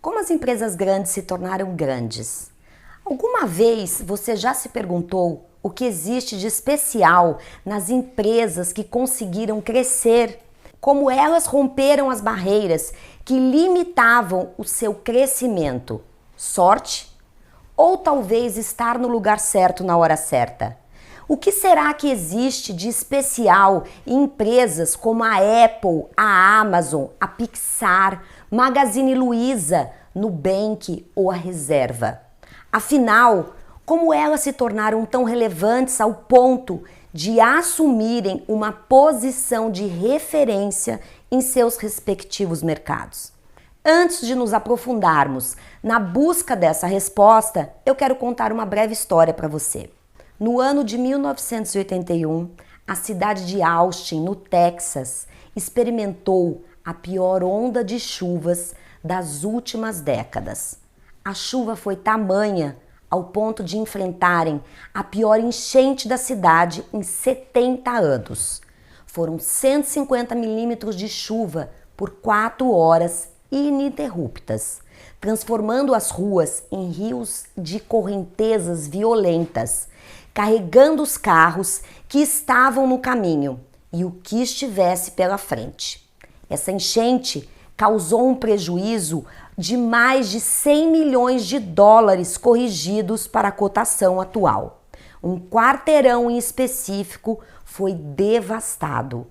Como as empresas grandes se tornaram grandes? Alguma vez você já se perguntou o que existe de especial nas empresas que conseguiram crescer? Como elas romperam as barreiras que limitavam o seu crescimento? Sorte? Ou talvez estar no lugar certo na hora certa? O que será que existe de especial em empresas como a Apple, a Amazon, a Pixar, Magazine Luiza, Nubank ou a Reserva? Afinal, como elas se tornaram tão relevantes ao ponto de assumirem uma posição de referência em seus respectivos mercados? Antes de nos aprofundarmos na busca dessa resposta, eu quero contar uma breve história para você. No ano de 1981, a cidade de Austin, no Texas, experimentou a pior onda de chuvas das últimas décadas. A chuva foi tamanha ao ponto de enfrentarem a pior enchente da cidade em 70 anos. Foram 150 milímetros de chuva por 4 horas ininterruptas, transformando as ruas em rios de correntezas violentas, carregando os carros que estavam no caminho e o que estivesse pela frente. Essa enchente causou um prejuízo de mais de 100 milhões de dólares corrigidos para a cotação atual. Um quarteirão em específico foi devastado.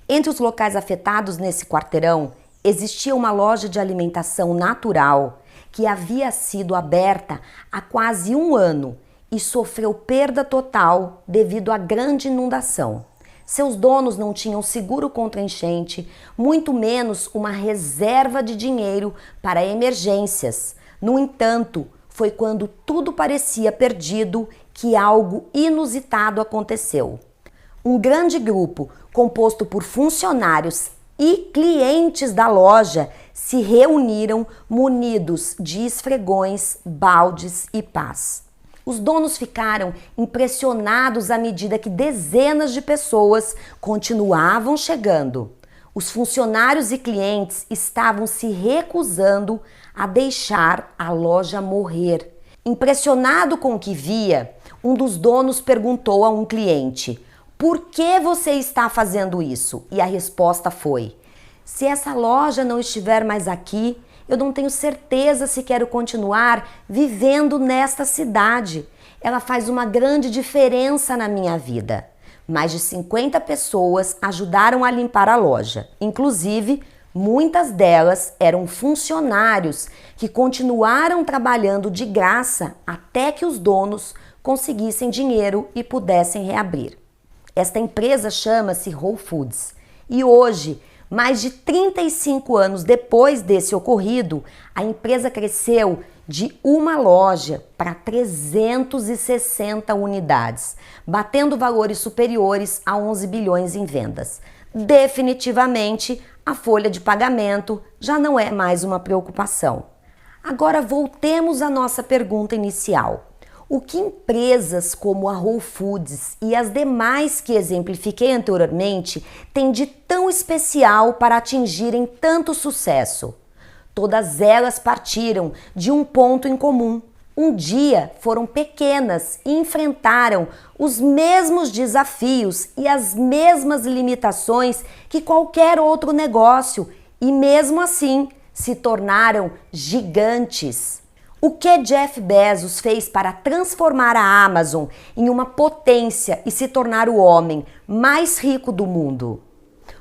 Entre os locais afetados nesse quarteirão, existia uma loja de alimentação natural que havia sido aberta há quase um ano e sofreu perda total devido à grande inundação. Seus donos não tinham seguro contra enchente, muito menos uma reserva de dinheiro para emergências. No entanto, foi quando tudo parecia perdido que algo inusitado aconteceu. Um grande grupo, composto por funcionários e clientes da loja, se reuniram munidos de esfregões, baldes e pás. Os donos ficaram impressionados à medida que dezenas de pessoas continuavam chegando. Os funcionários e clientes estavam se recusando a deixar a loja morrer. Impressionado com o que via, um dos donos perguntou a um cliente: "Por que você está fazendo isso?" E a resposta foi: "Se essa loja não estiver mais aqui, eu não tenho certeza se quero continuar vivendo nesta cidade. Ela faz uma grande diferença na minha vida." Mais de 50 pessoas ajudaram a limpar a loja. Inclusive, muitas delas eram funcionários que continuaram trabalhando de graça até que os donos conseguissem dinheiro e pudessem reabrir. Esta empresa chama-se Whole Foods e hoje, mais de 35 anos depois desse ocorrido, a empresa cresceu de uma loja para 360 unidades, batendo valores superiores a 11 bilhões em vendas. Definitivamente, a folha de pagamento já não é mais uma preocupação. Agora voltemos à nossa pergunta inicial. O que empresas como a Whole Foods e as demais que exemplifiquei anteriormente têm de tão especial para atingirem tanto sucesso? Todas elas partiram de um ponto em comum. Um dia foram pequenas e enfrentaram os mesmos desafios e as mesmas limitações que qualquer outro negócio e mesmo assim se tornaram gigantes. O que Jeff Bezos fez para transformar a Amazon em uma potência e se tornar o homem mais rico do mundo?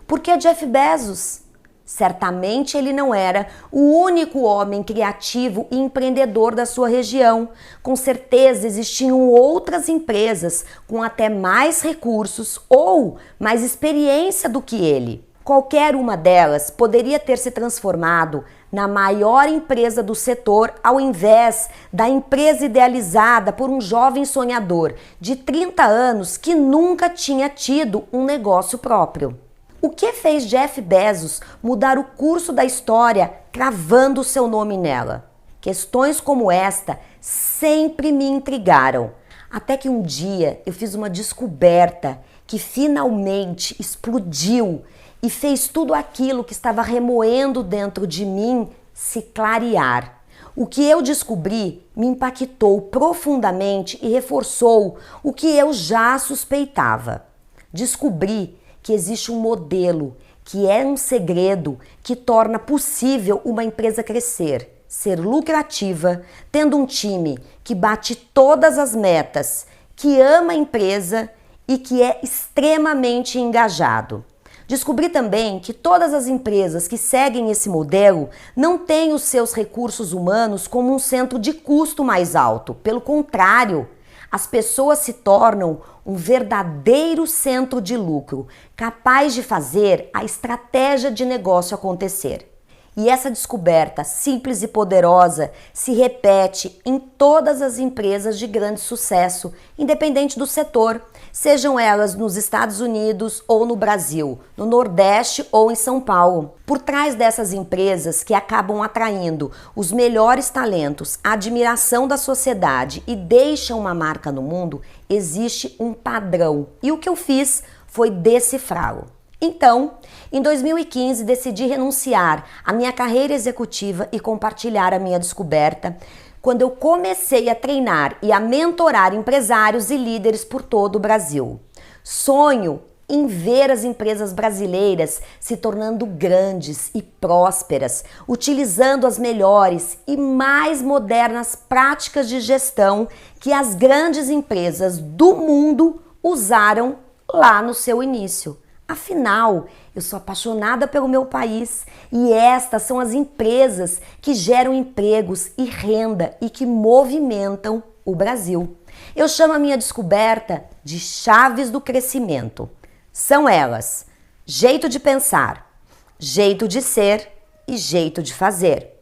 Por que Jeff Bezos? Certamente ele não era o único homem criativo e empreendedor da sua região. Com certeza existiam outras empresas com até mais recursos ou mais experiência do que ele. Qualquer uma delas poderia ter se transformado na maior empresa do setor ao invés da empresa idealizada por um jovem sonhador de 30 anos que nunca tinha tido um negócio próprio. O que fez Jeff Bezos mudar o curso da história cravando o seu nome nela? Questões como esta sempre me intrigaram, até que um dia eu fiz uma descoberta que finalmente explodiu e fez tudo aquilo que estava remoendo dentro de mim se clarear. O que eu descobri me impactou profundamente e reforçou o que eu já suspeitava. Descobri que existe um modelo, que é um segredo que torna possível uma empresa crescer, ser lucrativa, tendo um time que bate todas as metas, que ama a empresa e que é extremamente engajado. Descobri também que todas as empresas que seguem esse modelo não têm os seus recursos humanos como um centro de custo mais alto. Pelo contrário, as pessoas se tornam um verdadeiro centro de lucro, capaz de fazer a estratégia de negócio acontecer. E essa descoberta simples e poderosa se repete em todas as empresas de grande sucesso, independente do setor, sejam elas nos Estados Unidos ou no Brasil, no Nordeste ou em São Paulo. Por trás dessas empresas que acabam atraindo os melhores talentos, a admiração da sociedade e deixam uma marca no mundo, existe um padrão. E o que eu fiz foi decifrá-lo. Então, em 2015, decidi renunciar à minha carreira executiva e compartilhar a minha descoberta quando eu comecei a treinar e a mentorar empresários e líderes por todo o Brasil. Sonho em ver as empresas brasileiras se tornando grandes e prósperas, utilizando as melhores e mais modernas práticas de gestão que as grandes empresas do mundo usaram lá no seu início. Afinal, eu sou apaixonada pelo meu país e estas são as empresas que geram empregos e renda e que movimentam o Brasil. Eu chamo a minha descoberta de chaves do crescimento. São elas: jeito de pensar, jeito de ser e jeito de fazer.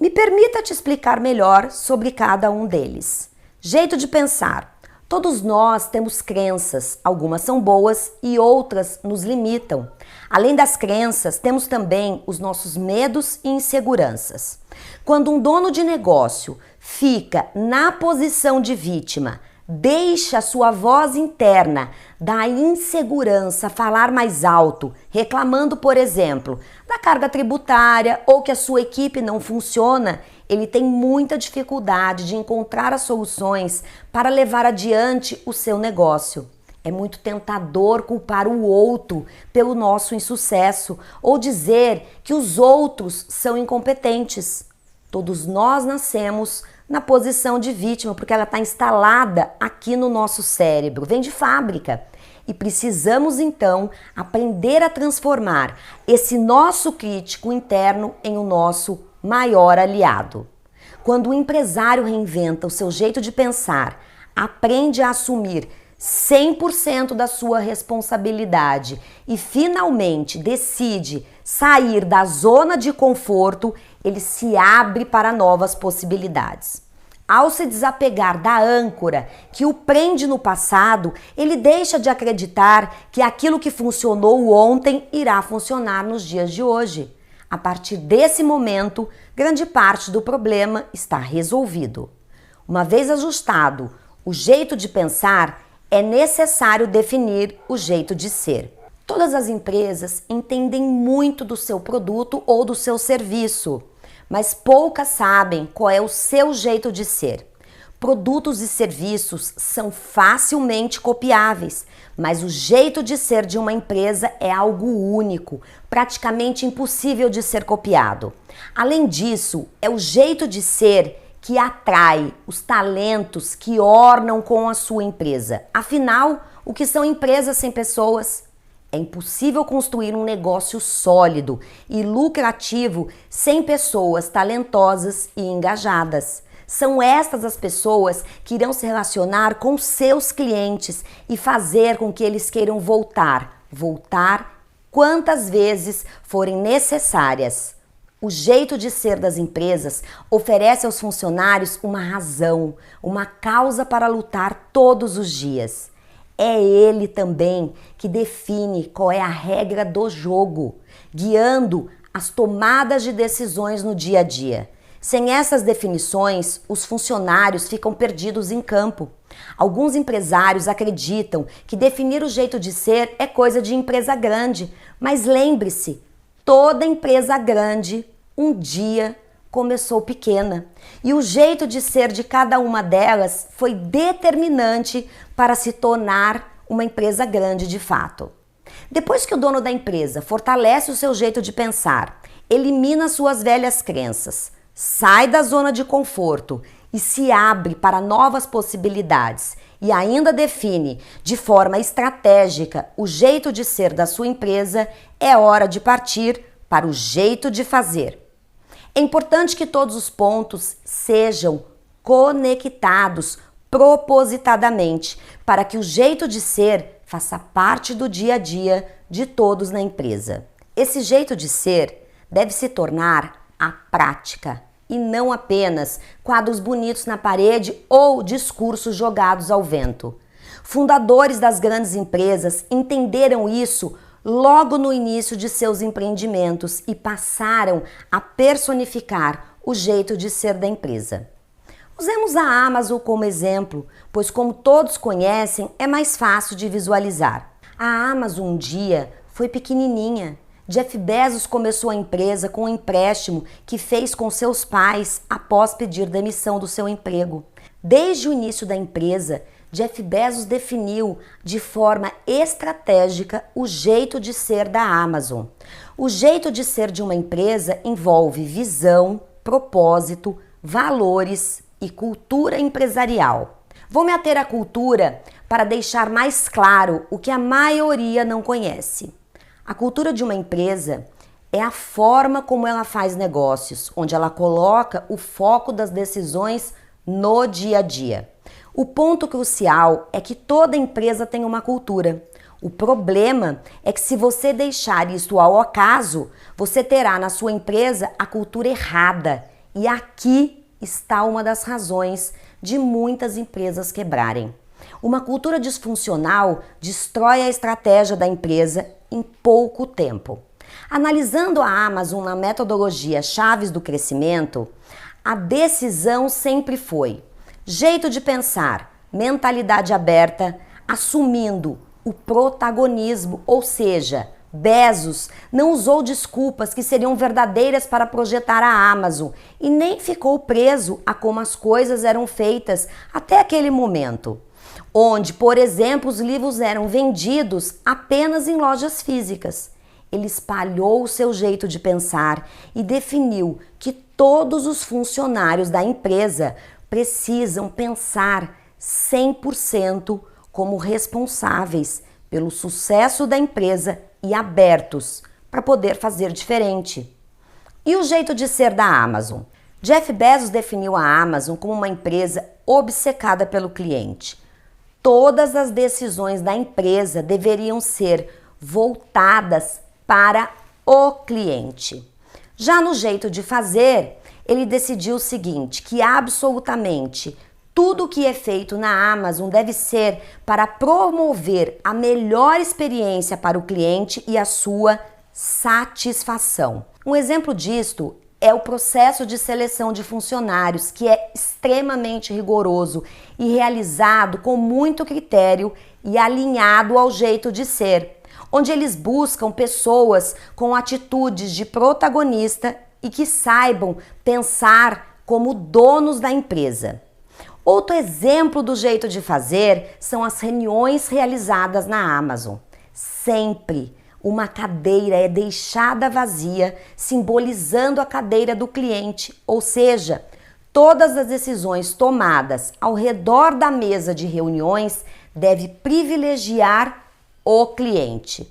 Me permita te explicar melhor sobre cada um deles. Jeito de pensar. Todos nós temos crenças, algumas são boas e outras nos limitam. Além das crenças, temos também os nossos medos e inseguranças. Quando um dono de negócio fica na posição de vítima, deixa a sua voz interna da insegurança falar mais alto, reclamando, por exemplo, da carga tributária ou que a sua equipe não funciona, ele tem muita dificuldade de encontrar as soluções para levar adiante o seu negócio. É muito tentador culpar o outro pelo nosso insucesso ou dizer que os outros são incompetentes. Todos nós nascemos na posição de vítima porque ela está instalada aqui no nosso cérebro, vem de fábrica. E precisamos então aprender a transformar esse nosso crítico interno em o nosso maior aliado. Quando o empresário reinventa o seu jeito de pensar, aprende a assumir 100% da sua responsabilidade e finalmente decide sair da zona de conforto, ele se abre para novas possibilidades. Ao se desapegar da âncora que o prende no passado, ele deixa de acreditar que aquilo que funcionou ontem irá funcionar nos dias de hoje. A partir desse momento, grande parte do problema está resolvido. Uma vez ajustado o jeito de pensar, é necessário definir o jeito de ser. Todas as empresas entendem muito do seu produto ou do seu serviço, mas poucas sabem qual é o seu jeito de ser. Produtos e serviços são facilmente copiáveis, mas o jeito de ser de uma empresa é algo único, praticamente impossível de ser copiado. Além disso, é o jeito de ser que atrai os talentos que ornam com a sua empresa. Afinal, o que são empresas sem pessoas? É impossível construir um negócio sólido e lucrativo sem pessoas talentosas e engajadas. São estas as pessoas que irão se relacionar com seus clientes e fazer com que eles queiram voltar quantas vezes forem necessárias. O jeito de ser das empresas oferece aos funcionários uma razão, uma causa para lutar todos os dias. É ele também que define qual é a regra do jogo, guiando as tomadas de decisões no dia a dia. Sem essas definições, os funcionários ficam perdidos em campo. Alguns empresários acreditam que definir o jeito de ser é coisa de empresa grande, mas lembre-se, toda empresa grande um dia começou pequena e o jeito de ser de cada uma delas foi determinante para se tornar uma empresa grande de fato. Depois que o dono da empresa fortalece o seu jeito de pensar, elimina suas velhas crenças, sai da zona de conforto e se abre para novas possibilidades e ainda define de forma estratégica o jeito de ser da sua empresa, é hora de partir para o jeito de fazer. É importante que todos os pontos sejam conectados propositadamente para que o jeito de ser faça parte do dia a dia de todos na empresa. Esse jeito de ser deve se tornar a prática e não apenas quadros bonitos na parede ou discursos jogados ao vento. Fundadores das grandes empresas entenderam isso logo no início de seus empreendimentos e passaram a personificar o jeito de ser da empresa. Usemos a Amazon como exemplo, pois como todos conhecem, é mais fácil de visualizar. A Amazon um dia foi pequenininha. Jeff Bezos começou a empresa com um empréstimo que fez com seus pais após pedir demissão do seu emprego. Desde o início da empresa, Jeff Bezos definiu de forma estratégica o jeito de ser da Amazon. O jeito de ser de uma empresa envolve visão, propósito, valores e cultura empresarial. Vou me ater à cultura para deixar mais claro o que a maioria não conhece. A cultura de uma empresa é a forma como ela faz negócios, onde ela coloca o foco das decisões no dia a dia. O ponto crucial é que toda empresa tem uma cultura. O problema é que se você deixar isso ao acaso, você terá na sua empresa a cultura errada. E aqui está uma das razões de muitas empresas quebrarem. Uma cultura disfuncional destrói a estratégia da empresa em pouco tempo. Analisando a Amazon na metodologia Chaves do Crescimento, a decisão sempre foi jeito de pensar, mentalidade aberta, assumindo o protagonismo, ou seja, Bezos não usou desculpas que seriam verdadeiras para projetar a Amazon e nem ficou preso a como as coisas eram feitas até aquele momento, onde, por exemplo, os livros eram vendidos apenas em lojas físicas. Ele espalhou o seu jeito de pensar e definiu que todos os funcionários da empresa precisam pensar 100% como responsáveis pelo sucesso da empresa e abertos para poder fazer diferente. E o jeito de ser da Amazon? Jeff Bezos definiu a Amazon como uma empresa obcecada pelo cliente. Todas as decisões da empresa deveriam ser voltadas para o cliente. Já no jeito de fazer, ele decidiu o seguinte, que absolutamente tudo o que é feito na Amazon deve ser para promover a melhor experiência para o cliente e a sua satisfação. Um exemplo disto é o processo de seleção de funcionários, que é extremamente rigoroso e realizado com muito critério e alinhado ao jeito de ser, onde eles buscam pessoas com atitudes de protagonista e que saibam pensar como donos da empresa. Outro exemplo do jeito de fazer são as reuniões realizadas na Amazon. Sempre uma cadeira é deixada vazia, simbolizando a cadeira do cliente, ou seja, todas as decisões tomadas ao redor da mesa de reuniões devem privilegiar o cliente.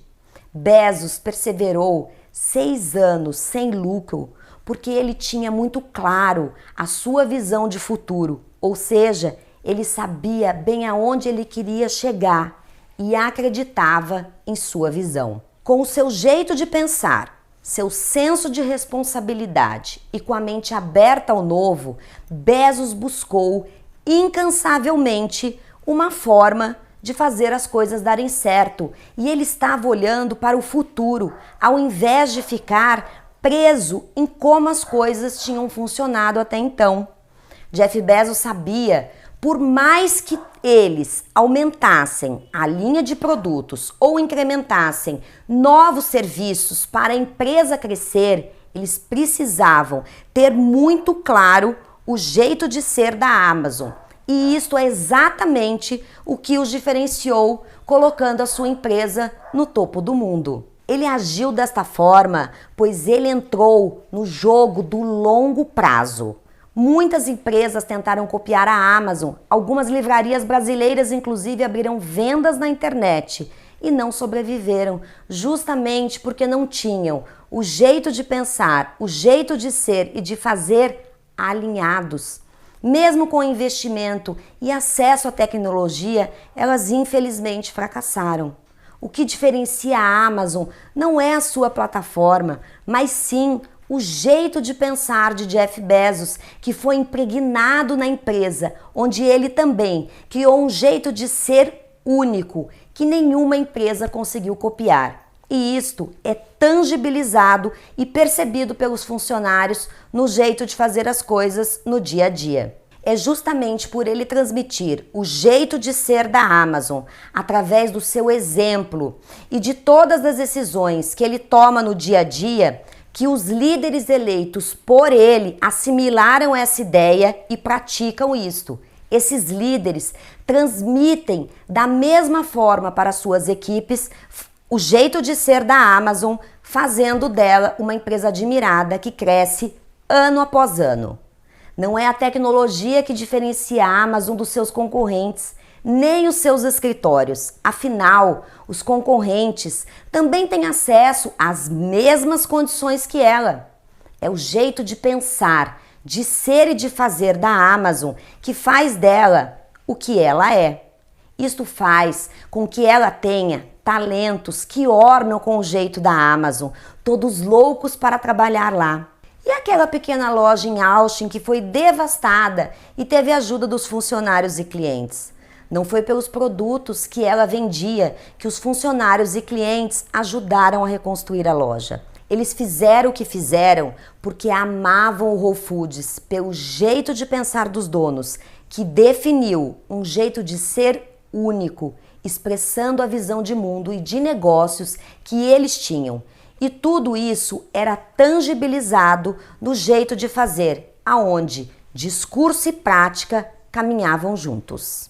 Bezos perseverou 6 anos sem lucro porque ele tinha muito claro a sua visão de futuro, ou seja, ele sabia bem aonde ele queria chegar e acreditava em sua visão. Com o seu jeito de pensar, seu senso de responsabilidade e com a mente aberta ao novo, Bezos buscou incansavelmente uma forma de fazer as coisas darem certo e ele estava olhando para o futuro, ao invés de ficar preso em como as coisas tinham funcionado até então. Jeff Bezos sabia, por mais que eles aumentassem a linha de produtos ou incrementassem novos serviços para a empresa crescer, Eles precisavam ter muito claro o jeito de ser da Amazon. E isto é exatamente o que os diferenciou, colocando a sua empresa no topo do mundo. Ele agiu desta forma, pois ele entrou no jogo do longo prazo. Muitas empresas tentaram copiar a Amazon, algumas livrarias brasileiras inclusive abriram vendas na internet e não sobreviveram, justamente porque não tinham o jeito de pensar, o jeito de ser e de fazer alinhados. Mesmo com investimento e acesso à tecnologia, elas infelizmente fracassaram. O que diferencia a Amazon não é a sua plataforma, mas sim o jeito de pensar de Jeff Bezos, que foi impregnado na empresa, onde ele também criou um jeito de ser único, que nenhuma empresa conseguiu copiar. E isto é tangibilizado e percebido pelos funcionários no jeito de fazer as coisas no dia a dia. É justamente por ele transmitir o jeito de ser da Amazon, através do seu exemplo e de todas as decisões que ele toma no dia a dia, que os líderes eleitos por ele assimilaram essa ideia e praticam isto. Esses líderes transmitem da mesma forma para suas equipes o jeito de ser da Amazon, fazendo dela uma empresa admirada que cresce ano após ano. Não é a tecnologia que diferencia a Amazon dos seus concorrentes, nem os seus escritórios. Afinal, os concorrentes também têm acesso às mesmas condições que ela. É o jeito de pensar, de ser e de fazer da Amazon que faz dela o que ela é. Isto faz com que ela tenha talentos que ornam com o jeito da Amazon, todos loucos para trabalhar lá. E aquela pequena loja em Austin que foi devastada e teve a ajuda dos funcionários e clientes? Não foi pelos produtos que ela vendia que os funcionários e clientes ajudaram a reconstruir a loja. Eles fizeram o que fizeram porque amavam o Whole Foods, pelo jeito de pensar dos donos, que definiu um jeito de ser único, expressando a visão de mundo e de negócios que eles tinham. E tudo isso era tangibilizado no jeito de fazer, aonde discurso e prática caminhavam juntos.